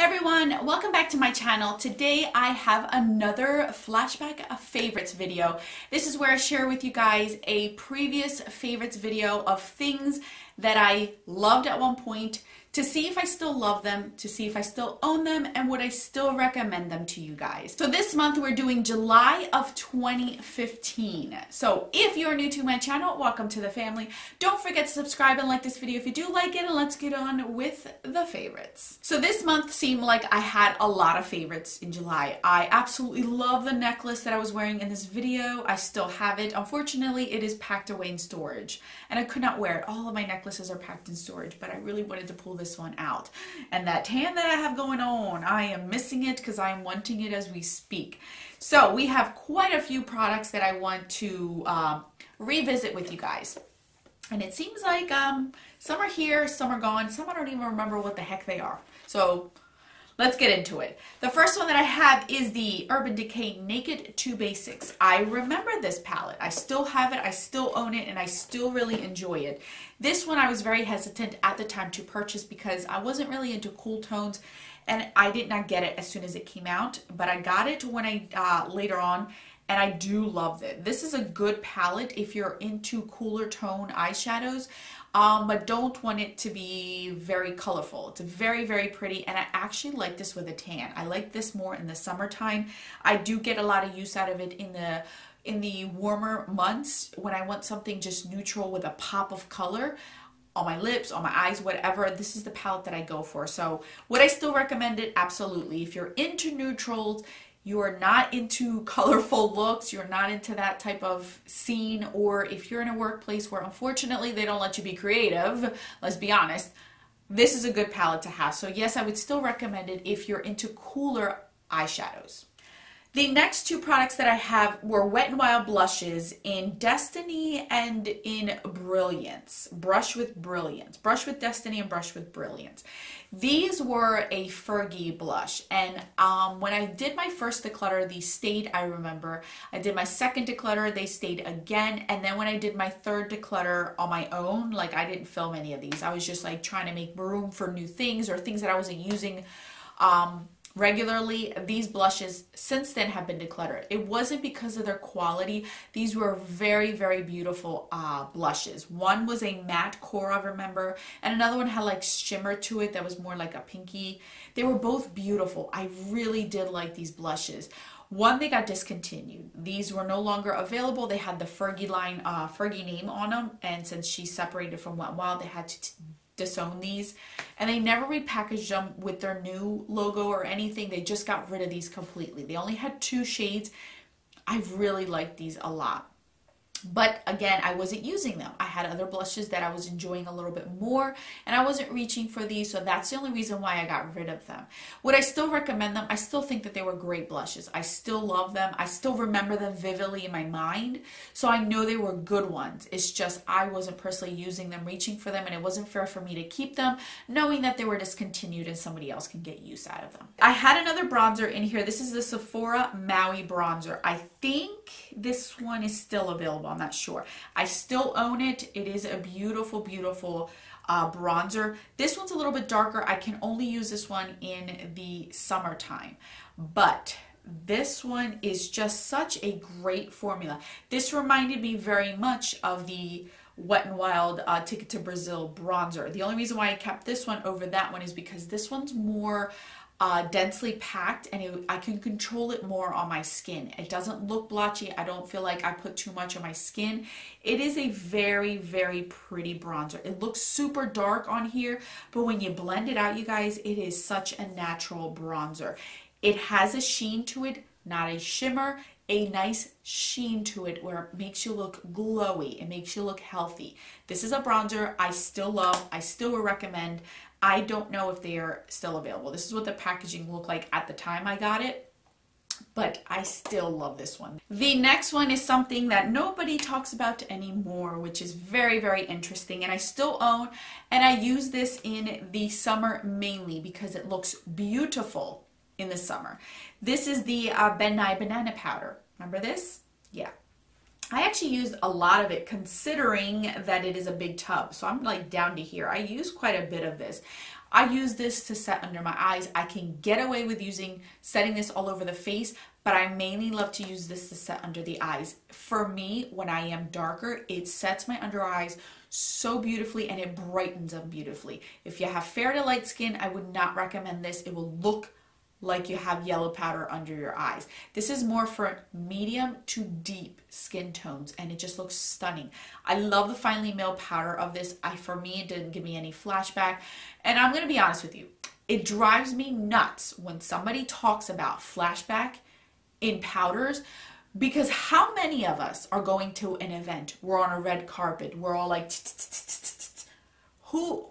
Hey everyone, welcome back to my channel. Today I have another flashback favorites video. This is where I share with you guys a previous favorites video of things that I loved at one point to see if I still love them, to see if I still own them, and would I still recommend them to you guys. So this month we're doing July of 2015. So if you're new to my channel, welcome to the family. Don't forget to subscribe and like this video if you do like it, and let's get on with the favorites. So this month seemed like I had a lot of favorites in July. I absolutely love the necklace that I was wearing in this video. I still have it. Unfortunately, it is packed away in storage and I could not wear it. All of my necklaces are packed in storage, but I really wanted to pull this one out. And that tan that I have going on, I am missing it because I am wanting it as we speak. So we have quite a few products that I want to revisit with you guys. And it seems like some are here, some are gone, some I don't even remember what the heck they are. So let's get into it. The first one that I have is the Urban Decay Naked 2 Basics. I remember this palette. I still have it, I still own it, and I still really enjoy it. This one I was very hesitant at the time to purchase because I wasn't really into cool tones and I did not get it as soon as it came out, but I got it when I later on, and I do love it. This is a good palette if you're into cooler tone eyeshadows. But don't want it to be very colorful. It's very, very pretty, and I actually like this with a tan. I like this more in the summertime. I do get a lot of use out of it in the warmer months when I want something just neutral with a pop of color on my lips, on my eyes, whatever. This is the palette that I go for. So would I still recommend it? Absolutely. If you're into neutrals, you are not into colorful looks, you're not into that type of scene, or if you're in a workplace where unfortunately they don't let you be creative, let's be honest, this is a good palette to have. So yes, I would still recommend it if you're into cooler eyeshadows. The next two products that I have were Wet n Wild blushes in Destiny and in Brilliance. Brush with Brilliance. Brush with Destiny and Brush with Brilliance. These were a Fergie blush, and when I did my first declutter, these stayed, I remember. I did my second declutter, they stayed again, and then when I did my third declutter on my own, like I didn't film any of these. I was just like trying to make room for new things or things that I wasn't using regularly. These blushes since then have been decluttered. It wasn't because of their quality. These were very, very beautiful blushes. One was a matte core, I remember, and another one had like shimmer to it that was more like a pinky. They were both beautiful. I really did like these blushes. One, they got discontinued. These were no longer available. They had the Fergie line, Fergie name on them, and since she separated from Wet n Wild, they had to disown these, and they never repackaged them with their new logo or anything. They just got rid of these completely. They only had 2 shades. I really liked these a lot. But again, I wasn't using them. I had other blushes that I was enjoying a little bit more, and I wasn't reaching for these, so that's the only reason why I got rid of them. Would I still recommend them? I still think that they were great blushes. I still love them. I still remember them vividly in my mind, so I know they were good ones. It's just I wasn't personally using them, reaching for them, and it wasn't fair for me to keep them, knowing that they were discontinued and somebody else can get use out of them. I had another bronzer in here. This is the Sephora Maui bronzer. I think this one is still available. I'm not sure. I still own it. It is a beautiful, beautiful bronzer. This one's a little bit darker. I can only use this one in the summertime, but this one is just such a great formula. This reminded me very much of the Wet n Wild Ticket to Brazil bronzer. The only reason why I kept this one over that one is because this one's more densely packed, and I can control it more on my skin. It doesn't look blotchy. I don't feel like I put too much on my skin. It is a very, very pretty bronzer. It looks super dark on here, but when you blend it out, you guys, it is such a natural bronzer. It has a sheen to it, not a shimmer, a nice sheen to it where it makes you look glowy. It makes you look healthy. This is a bronzer I still love. I still would recommend. I don't know if they are still available. This is what the packaging looked like at the time I got it, but I still love this one. The next one is something that nobody talks about anymore, which is very, very interesting, and I still own, and I use this in the summer mainly because it looks beautiful in the summer. This is the Ben Nye Banana Powder. Remember this? Yeah. I actually used a lot of it considering that it is a big tub. So I'm like down to here. I use quite a bit of this. I use this to set under my eyes. I can get away with setting this all over the face, but I mainly love to use this to set under the eyes. For me, when I am darker, it sets my under eyes so beautifully and it brightens them beautifully. If you have fair to light skin, I would not recommend this. It will look like you have yellow powder under your eyes. This is more for medium to deep skin tones and it just looks stunning. I love the finely milled powder of this. For me, it didn't give me any flashback. And I'm gonna be honest with you, it drives me nuts when somebody talks about flashback in powders, because how many of us are going to an event, we're on a red carpet, we're all like, who,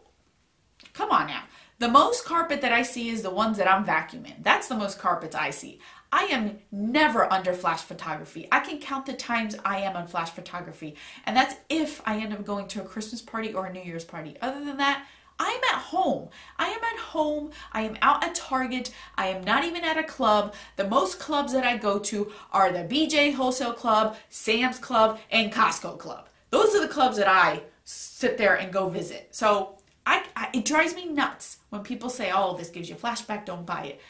come on now. The most carpet that I see is the ones that I'm vacuuming. That's the most carpets I see. I am never under flash photography. I can count the times I am on flash photography, and that's if I end up going to a Christmas party or a New Year's party. Other than that, I'm at home. I am at home. I am out at Target. I am not even at a club. The most clubs that I go to are the BJ Wholesale Club, Sam's Club, and Costco Club. Those are the clubs that I sit there and go visit. So it drives me nuts when people say, oh, this gives you flashback, don't buy it.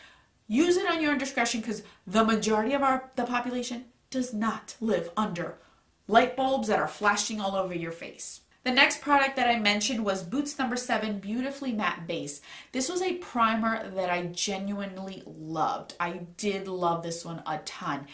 Use it on your own discretion, because the majority of the population does not live under light bulbs that are flashing all over your face. The next product that I mentioned was Boots No7 Beautifully Matte Base. This was a primer that I genuinely loved. I did love this one a ton.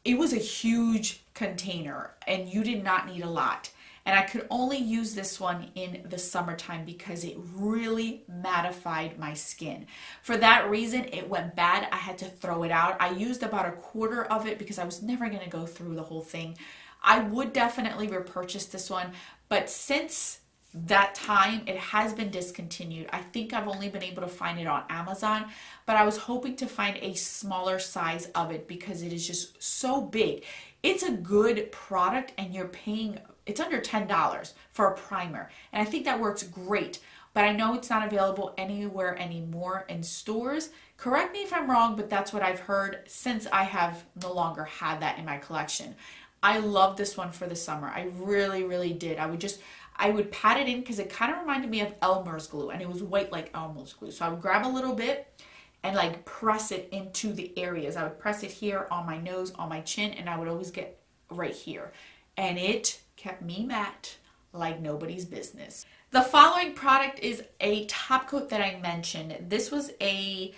It was a huge container and you did not need a lot. And I could only use this one in the summertime because it really mattified my skin. For that reason, it went bad. I had to throw it out. I used about a quarter of it because I was never going to go through the whole thing. I would definitely repurchase this one, but since that time, it has been discontinued. I think I've only been able to find it on Amazon, but I was hoping to find a smaller size of it because it is just so big. It's a good product and you're paying, it's under $10 for a primer. And I think that works great, but I know it's not available anywhere anymore in stores. Correct me if I'm wrong, but that's what I've heard since I have no longer had that in my collection. I love this one for the summer. I really, really did. I would pat it in because it kind of reminded me of Elmer's glue and it was white like Elmer's glue. So I would grab a little bit and like press it into the areas. I would press it here on my nose, on my chin, and I would always get right here. And it kept me matte like nobody's business. The following product is a top coat that I mentioned. This was a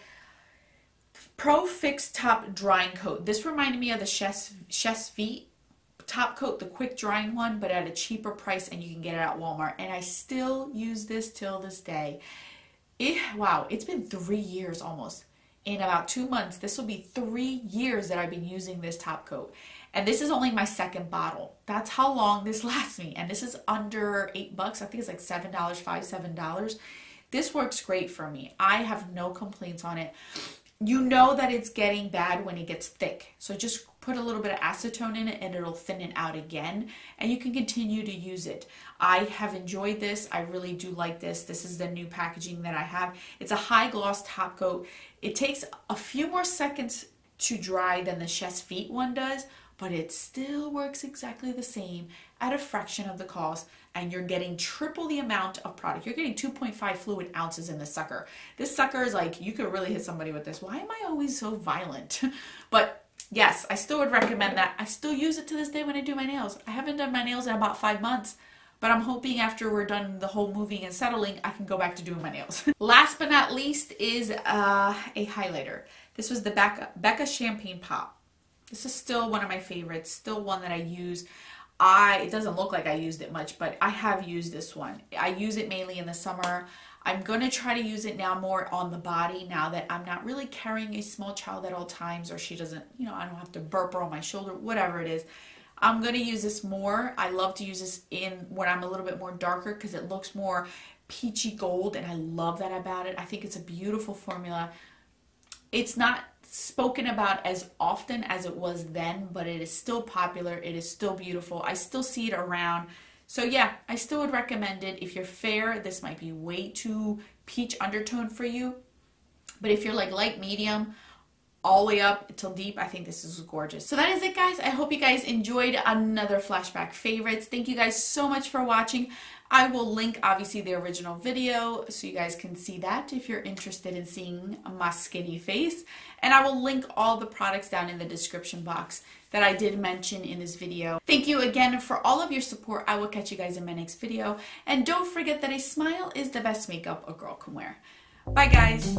Pro Fix Top Drying Coat. This reminded me of the Chef's Feet top coat, the quick drying one, but at a cheaper price, and you can get it at Walmart. And I still use this till this day. Wow, it's been 3 years almost. In about 2 months, this will be 3 years that I've been using this top coat. And this is only my second bottle. That's how long this lasts me. And this is under $8. I think it's like $7, $5, $7. This works great for me. I have no complaints on it. You know that it's getting bad when it gets thick. So just put a little bit of acetone in it and it'll thin it out again. And you can continue to use it. I have enjoyed this. I really do like this. This is the new packaging that I have. It's a high gloss top coat. It takes a few more seconds to dry than the Chef's Feet one does, but it still works exactly the same at a fraction of the cost, and you're getting triple the amount of product. You're getting 2.5 fluid ounces in this sucker. This sucker is like, you could really hit somebody with this. Why am I always so violent? But yes, I still would recommend that. I still use it to this day when I do my nails. I haven't done my nails in about 5 months, but I'm hoping after we're done the whole moving and settling, I can go back to doing my nails. Last but not least is a highlighter. This was the Becca Champagne Pop. This is still one of my favorites, still one that I use. It doesn't look like I used it much, but I have used this one. I use it mainly in the summer. I'm going to try to use it now more on the body now that I'm not really carrying a small child at all times, or she doesn't, I don't have to burp her on my shoulder, whatever it is. I'm going to use this more. I love to use this when I'm a little bit more darker because it looks more peachy gold, and I love that about it. I think it's a beautiful formula. It's not spoken about as often as it was then, but it is still popular. It is still beautiful. I still see it around. So yeah, I still would recommend it. If you're fair, this might be way too peach undertone for you. But if you're like light medium, all the way up till deep. I think this is gorgeous. So that is it, guys. I hope you guys enjoyed another Flashback favorites. Thank you guys so much for watching. I will link obviously the original video so you guys can see that if you're interested in seeing my skinny face. And I will link all the products down in the description box that I did mention in this video. Thank you again for all of your support. I will catch you guys in my next video. And don't forget that a smile is the best makeup a girl can wear. Bye, guys.